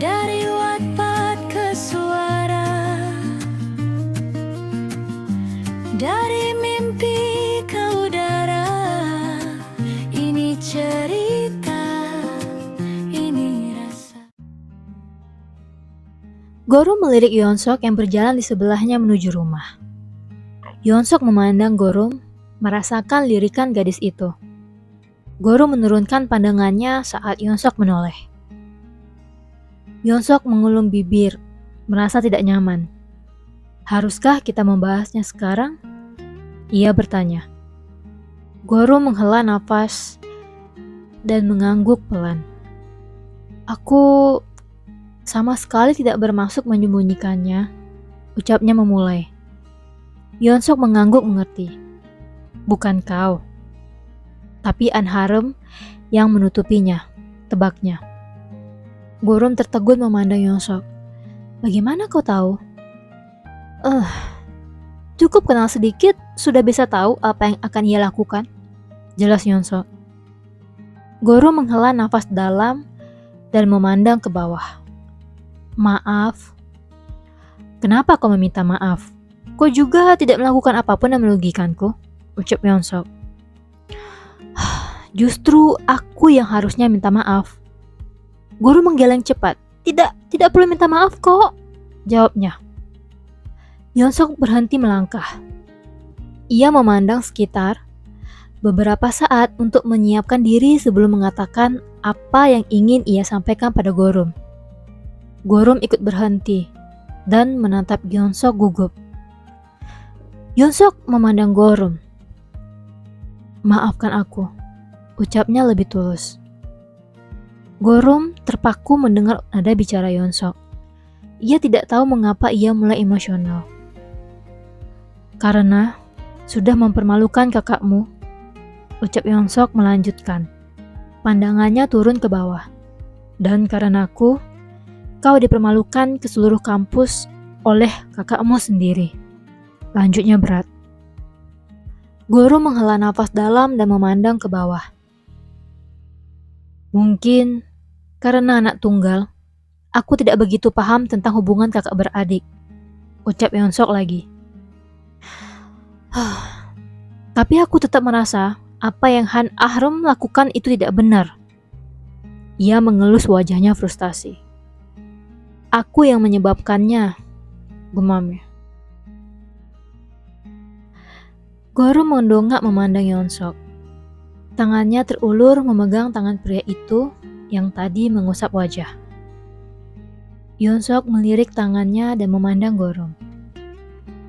Dari Wattpad ke suara, dari mimpi ke udara. Ini cerita, ini rasa. Goro melirik Yeonsok yang berjalan di sebelahnya menuju rumah. Yeonsok memandang Goro, merasakan lirikan gadis itu. Goro menurunkan pandangannya saat Yeonsok menoleh. Yeonsok mengulum bibir, merasa tidak nyaman. Haruskah kita membahasnya sekarang? Ia bertanya. Goro menghela nafas dan mengangguk pelan. Aku sama sekali tidak bermaksud menyembunyikannya, ucapnya memulai. Yeonsok mengangguk mengerti. Bukan kau, tapi Anharem yang menutupinya, tebaknya. Goro tertegun memandang Yeonsok. Bagaimana kau tahu? Cukup kenal sedikit, sudah bisa tahu apa yang akan ia lakukan, jelas Yeonsok. Goro menghela nafas dalam dan memandang ke bawah. Maaf. Kenapa kau meminta maaf? Kau juga tidak melakukan apapun yang merugikanku, ucap Yeonsok. Justru aku yang harusnya minta maaf. Guru menggeleng cepat. Tidak perlu minta maaf kok, jawabnya. Yeonsok berhenti melangkah. Ia memandang sekitar beberapa saat untuk menyiapkan diri sebelum mengatakan apa yang ingin ia sampaikan pada Gorum. Gorum ikut berhenti dan menatap Yeonsok gugup. Yeonsok memandang Gorum. Maafkan aku, ucapnya lebih tulus. Gorum terpaku mendengar nada bicara Yeonsok. Ia tidak tahu mengapa ia mulai emosional. Karena sudah mempermalukan kakakmu, ucap Yeonsok melanjutkan. Pandangannya turun ke bawah. Dan karenaku, kau dipermalukan ke seluruh kampus oleh kakakmu sendiri. Lanjutnya berat. Gorum menghela nafas dalam dan memandang ke bawah. Mungkin karena anak tunggal, aku tidak begitu paham tentang hubungan kakak beradik, ucap Yeonsok lagi. Tapi aku tetap merasa apa yang Han Ahrem lakukan itu tidak benar. Ia mengelus wajahnya frustasi. Aku yang menyebabkannya, gumamnya. Goro mendongak memandang Yeonsok. Tangannya terulur memegang tangan pria itu yang tadi mengusap wajah. Yeonsok melirik tangannya dan memandang Gorum.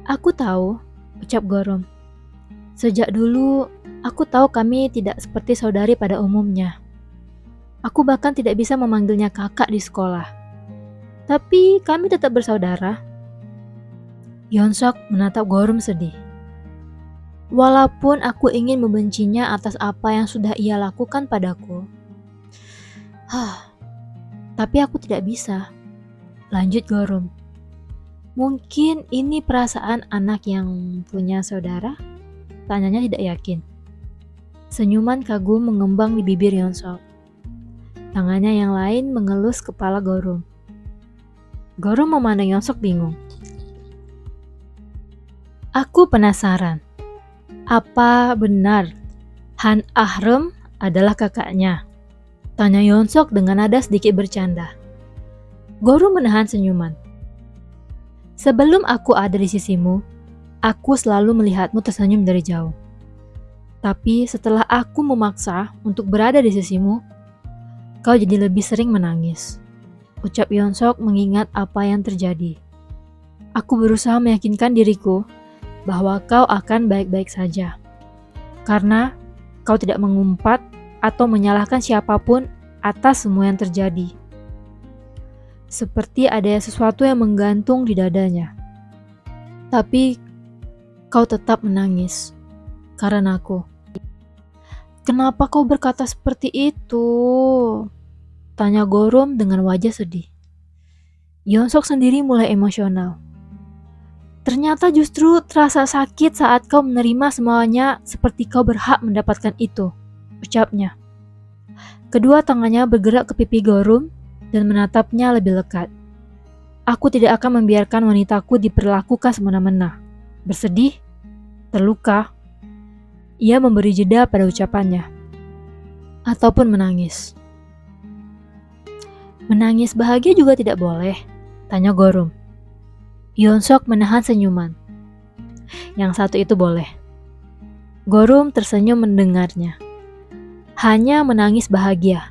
Aku tahu, ucap Gorum. Sejak dulu, aku tahu kami tidak seperti saudari pada umumnya. Aku bahkan tidak bisa memanggilnya kakak di sekolah. Tapi kami tetap bersaudara. Yeonsok menatap Gorum sedih. Walaupun aku ingin membencinya atas apa yang sudah ia lakukan padaku. Tapi aku tidak bisa. Lanjut Gorum. Mungkin ini perasaan anak yang punya saudara? Tanyanya tidak yakin. Senyuman kagum mengembang di bibir Yeonsok. Tangannya yang lain mengelus kepala Gorum. Gorum memandang Yeonsok bingung. Aku penasaran. Apa benar Han Ahrem adalah kakaknya? Tanya Yeonsok dengan nada sedikit bercanda. Gorum menahan senyuman. Sebelum aku ada di sisimu, aku selalu melihatmu tersenyum dari jauh. Tapi setelah aku memaksa untuk berada di sisimu, kau jadi lebih sering menangis. Ucap Yeonsok mengingat apa yang terjadi. Aku berusaha meyakinkan diriku bahwa kau akan baik-baik saja. Karena kau tidak mengumpat atau menyalahkan siapapun atas semua yang terjadi. Seperti ada sesuatu yang menggantung di dadanya. Tapi kau tetap menangis karena aku. Kenapa kau berkata seperti itu? Tanya Gorum dengan wajah sedih. Yeonsok sendiri mulai emosional. Ternyata justru terasa sakit saat kau menerima semuanya seperti kau berhak mendapatkan itu, ucapnya. Kedua tangannya bergerak ke pipi Gorum dan menatapnya lebih lekat. Aku tidak akan membiarkan wanitaku diperlakukan semena-mena. Bersedih, terluka, ia memberi jeda pada ucapannya. Ataupun menangis. Menangis bahagia juga tidak boleh, tanya Gorum. Yeonsok menahan senyuman. Yang satu itu boleh. Gorum tersenyum mendengarnya. Hanya menangis bahagia,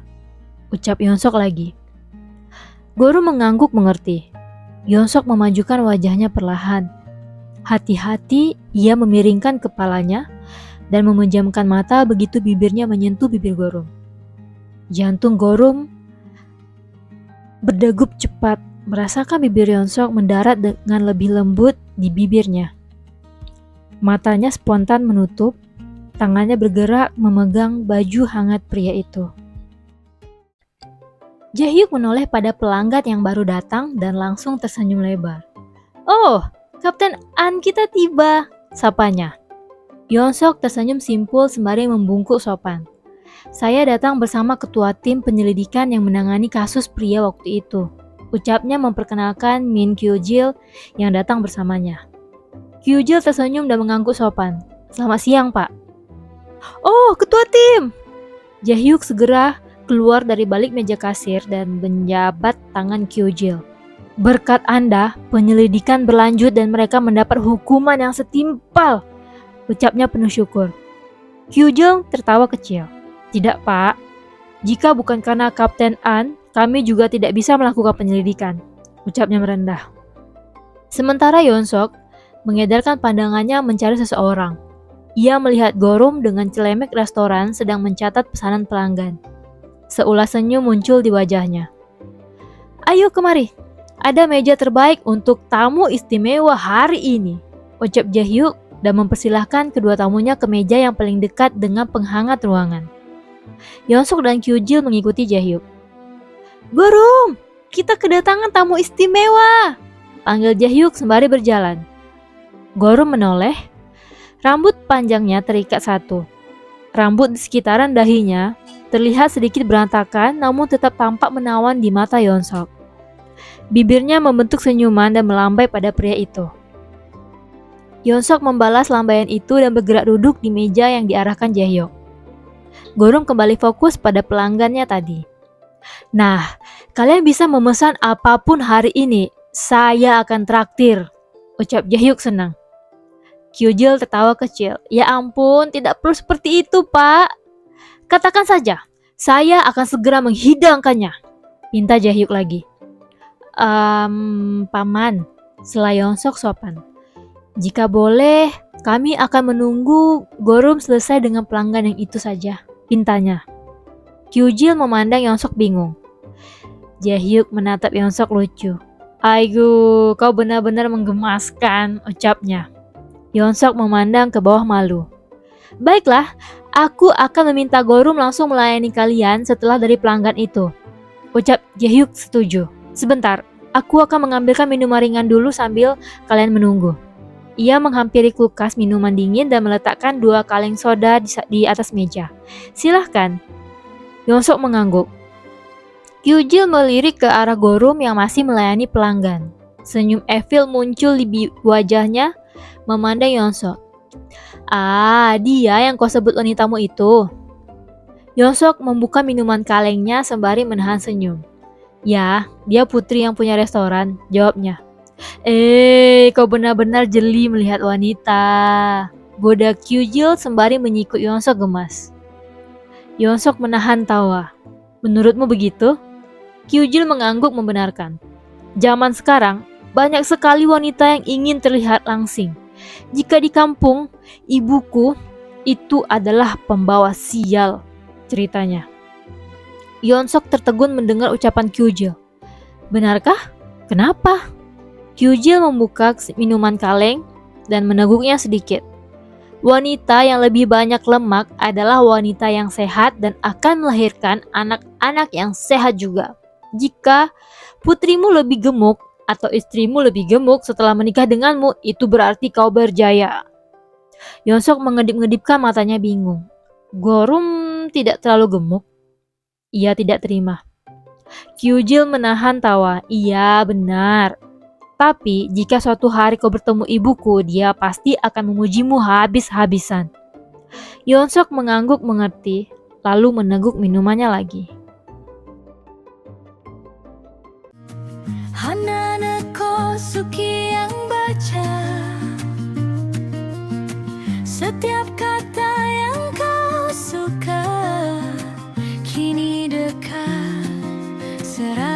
ucap Yeonsok lagi. Gorum mengangguk mengerti. Yeonsok memajukan wajahnya perlahan. Hati-hati ia memiringkan kepalanya dan memejamkan mata begitu bibirnya menyentuh bibir Gorum. Jantung Gorum berdegup cepat, merasakan bibir Yeonsok mendarat dengan lebih lembut di bibirnya. Matanya spontan menutup, tangannya bergerak memegang baju hangat pria itu. Jaehyuk menoleh pada pelanggan yang baru datang dan langsung tersenyum lebar. "Oh, Kapten An kita tiba," sapanya. Yeonsok tersenyum simpul sembari membungkuk sopan. "Saya datang bersama ketua tim penyelidikan yang menangani kasus pria waktu itu," ucapnya memperkenalkan Min Kyojil yang datang bersamanya. Kyojil tersenyum dan mengangguk sopan. "Selamat siang, Pak." "Oh, ketua tim!" Jaehyuk segera keluar dari balik meja kasir dan menjabat tangan Kyojil. "Berkat Anda, penyelidikan berlanjut dan mereka mendapat hukuman yang setimpal," ucapnya penuh syukur. Kyojil tertawa kecil. "Tidak, Pak. Jika bukan karena Kapten An, kami juga tidak bisa melakukan penyelidikan," ucapnya merendah. Sementara Yeonsok mengedarkan pandangannya mencari seseorang. Ia melihat Gorum dengan celemek restoran sedang mencatat pesanan pelanggan. Seulas senyum muncul di wajahnya. "Ayo kemari, ada meja terbaik untuk tamu istimewa hari ini," ucap Jaehyuk dan mempersilahkan kedua tamunya ke meja yang paling dekat dengan penghangat ruangan. Yeonsok dan Kyojil mengikuti Jaehyuk. "Gorum, kita kedatangan tamu istimewa," panggil Jaehyuk sembari berjalan. Gorum menoleh. Rambut panjangnya terikat satu. Rambut di sekitaran dahinya terlihat sedikit berantakan namun tetap tampak menawan di mata Yeonsok. Bibirnya membentuk senyuman dan melambai pada pria itu. Yeonsok membalas lambaian itu dan bergerak duduk di meja yang diarahkan Jaehyuk. Gorum kembali fokus pada pelanggannya tadi. "Nah, kalian bisa memesan apapun hari ini. Saya akan traktir," ucap Jaehyuk senang. Kyojil tertawa kecil. "Ya ampun, tidak perlu seperti itu, Pak. Katakan saja, saya akan segera menghidangkannya," pinta Jaehyuk lagi. Paman," sela Yeonsok sopan. "Jika boleh, kami akan menunggu Gorum selesai dengan pelanggan yang itu saja," pintanya. Kyojil memandang Yeonsok bingung. Jaehyuk menatap Yeonsok lucu. "Aigu, kau benar-benar menggemaskan," ucapnya. Yeonsok memandang ke bawah malu. "Baiklah, aku akan meminta Gorum langsung melayani kalian setelah dari pelanggan itu," ucap Jaehyuk setuju. "Sebentar, aku akan mengambilkan minuman ringan dulu sambil kalian menunggu." Ia menghampiri kulkas minuman dingin dan meletakkan 2 kaleng soda di atas meja. "Silahkan." Yeonsok mengangguk. Kyojil melirik ke arah Gorum yang masih melayani pelanggan. Senyum evil muncul di wajahnya memandang Yeonsok. "Ah, dia yang kau sebut wanitamu itu." Yeonsok membuka minuman kalengnya sembari menahan senyum. "Ya, dia putri yang punya restoran," jawabnya. Kau benar-benar jeli melihat wanita," goda Kyojil sembari menyikut Yeonsok gemas. Yeonsok menahan tawa. "Menurutmu begitu?" Kyojil mengangguk membenarkan. "Zaman sekarang, banyak sekali wanita yang ingin terlihat langsing. Jika di kampung, ibuku itu adalah pembawa sial," ceritanya. Yeonsok tertegun mendengar ucapan Kyojil. "Benarkah? Kenapa?" Kyojil membuka minuman kaleng dan meneguknya sedikit. "Wanita yang lebih banyak lemak adalah wanita yang sehat dan akan melahirkan anak-anak yang sehat juga. Jika putrimu lebih gemuk atau istrimu lebih gemuk setelah menikah denganmu, itu berarti kau berjaya." Yeonsok mengedip-ngedipkan matanya bingung. Gorum tidak terlalu gemuk. Ia tidak terima. Kyujil menahan tawa. Iya, benar. Tapi jika suatu hari kau bertemu ibuku, dia pasti akan memujimu habis-habisan. Yeonsuk mengangguk mengerti, lalu meneguk minumannya lagi. Hananeko suki yang baca setiap kata yang kau suka kini dekat serasa